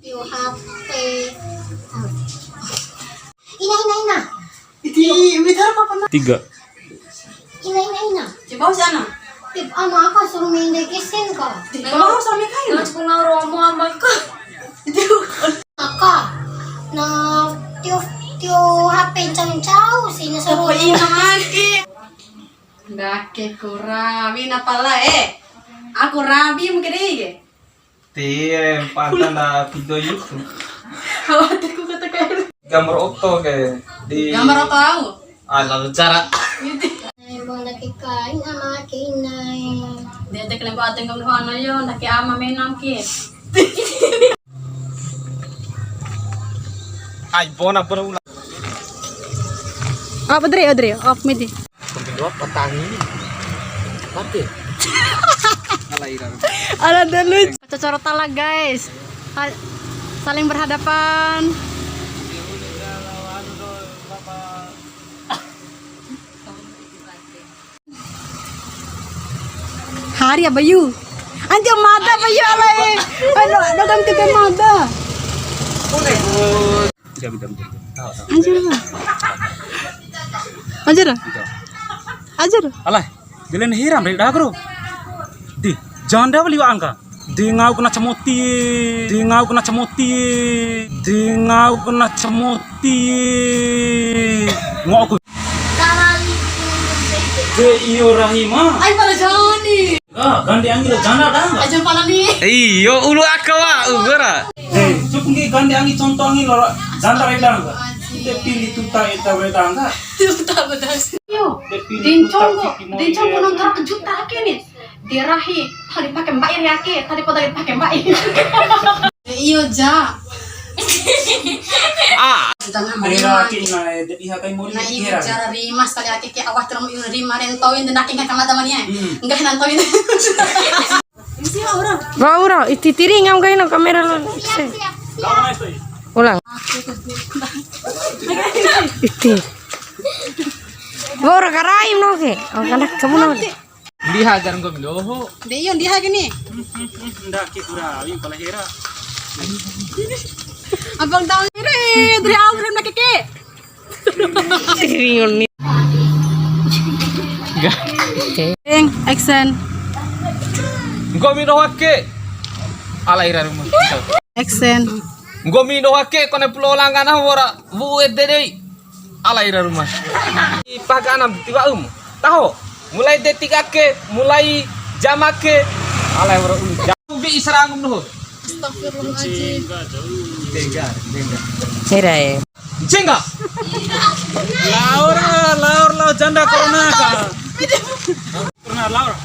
Yung HP. Ina. Tiga. Ina. Coba sana. Tip ama ka suruh main dekisin ka. Nagawa sa amin kayo. Mas pengaruh mo amal ka. Aka. Na tio HP caw sinasuruh. Sabuin naman ki. Dake kurabi na pala Aku rabi mo kiri. Pantan na video YouTube. Khawatir ko kata kayo. Gambar oto kayak di. Gambar apa aku? Alam cara. Ay mo nakikain ama kinay. Diajak lang ba ating kamluhan na yun. Naki ama menam ki. Ay, bona ulang. Apa Adri? Off midi. Kedua petangi. Mati. Ala dulu. Cocok tala guys. Saling berhadapan. Hari ya Bayu. Anti mata Bayu alay. Ano ganti ka mata. Ajar. Alay, dilen hiram dari dagro. Di, janda beli angka. Di ngau kena cemoti. Ngau aku. De iyo rahima. Ay pala Johnny. Gandi angin lo janda dah. Aja pala ni. Iyo ulu akawa ugara. Cukup gandi angin contoh angin lo janda reda angka. Kita pilih tuta eta reda angka. Tuta bedas. Yo. Dincong ko nang kejut lagi nih. Dirahi tadi pakai mbak iri yake, tadi pada pakai mbak iri. Iyo ja. Rera kina de iha kai mori Na iyo hera. jara rimas tadi yake ke awak terus iyo rima rentoin dan naking kamada mania. Enggak nantoin. Isi orang. Baura, ititiri ngam kayo ng kamera lo. Ulang. Iti. Baura karaim no ke. Ang kanak kamu no. Liha jarang ko miloho. Di yun diha gini. Ndak ki pura awi pala hera. Abang tahu ini dari awal nak keke. Tiringon ni. Action. Ngo minohake. Ala ira rumah. Action. Ngo minohake kone pulo langana wora buet dede. Ala ira rumah. Ipaganam tiba tahu. Mulai detik ake, mulai jam ake. Ala wora jam. Ubi isarangum nuh. Astagfirullahaladzim. Cera eh. Jenga. Laura janda corona ka. Corona Laura.